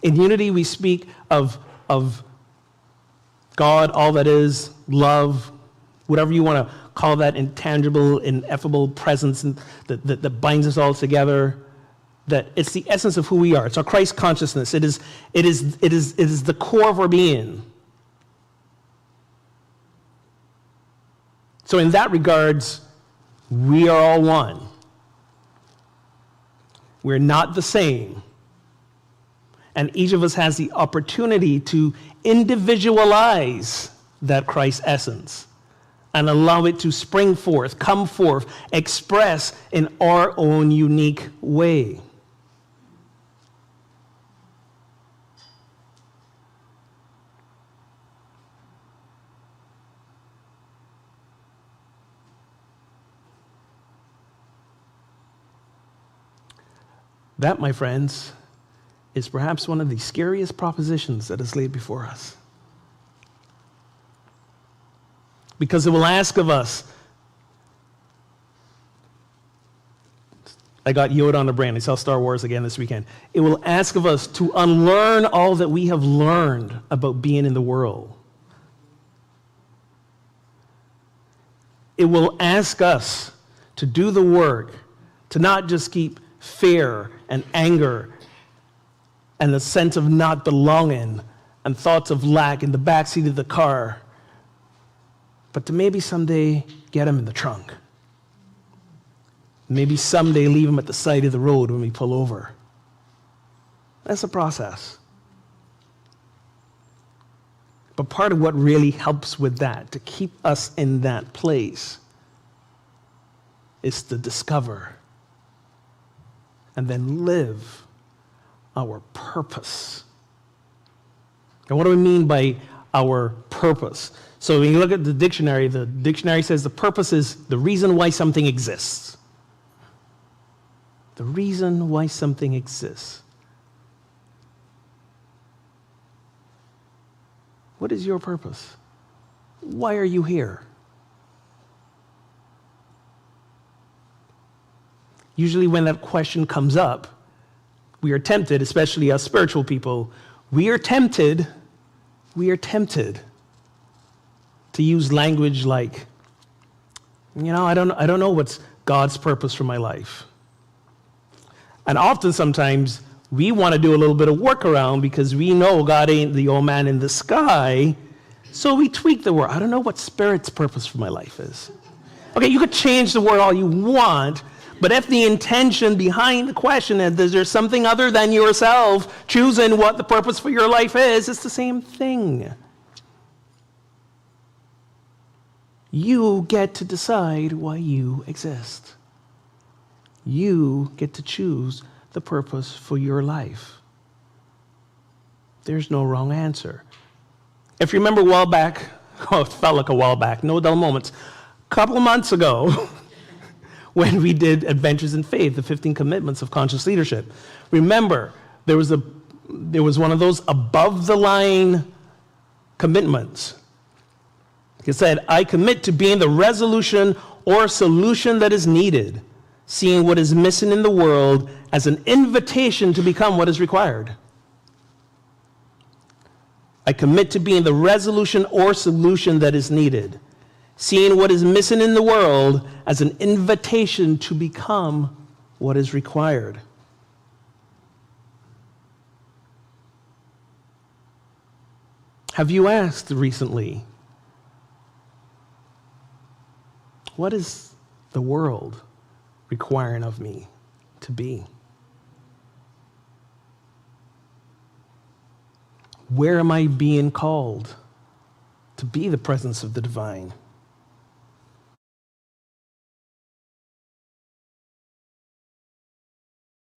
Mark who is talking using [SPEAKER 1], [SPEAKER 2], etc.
[SPEAKER 1] In unity, we speak of God, all that is, love, whatever you want to call that intangible, ineffable presence that binds us all together. That it's the essence of who we are. It's our Christ consciousness. It is the core of our being. So in that regards, we are all one. We're not the same. And each of us has the opportunity to individualize that Christ essence and allow it to spring forth, come forth, express in our own unique way. That, my friends, is perhaps one of the scariest propositions that is laid before us. Because it will ask of us, I got Yoda on the brain. I saw Star Wars again this weekend. It will ask of us to unlearn all that we have learned about being in the world. It will ask us to do the work, to not just keep fear and anger and the sense of not belonging and thoughts of lack in the backseat of the car, but to maybe someday get them in the trunk. Maybe someday leave them at the side of the road when we pull over. That's a process. But part of what really helps with that, to keep us in that place, is to discover and then live our purpose. And what do we mean by our purpose? So when you look at the dictionary says the purpose is the reason why something exists. The reason why something exists. What is your purpose? Why are you here? Usually when that question comes up, we are tempted, especially us spiritual people, we are tempted to use language like, I don't know what's God's purpose for my life. And often sometimes we want to do a little bit of workaround because we know God ain't the old man in the sky, so we tweak the word. I don't know what Spirit's purpose for my life is. Okay, you could change the word all you want, but if the intention behind the question is there's something other than yourself choosing what the purpose for your life is, it's the same thing. You get to decide why you exist. You get to choose the purpose for your life. There's no wrong answer. If you remember a while back, it felt like a while back, no dull moments, a couple of months ago, when we did Adventures in Faith, the 15 Commitments of Conscious Leadership. Remember, there was one of those above-the-line commitments. It said, I commit to being the resolution or solution that is needed, seeing what is missing in the world as an invitation to become what is required. I commit to being the resolution or solution that is needed, seeing what is missing in the world as an invitation to become what is required. Have you asked recently, what is the world requiring of me to be? Where am I being called to be the presence of the divine?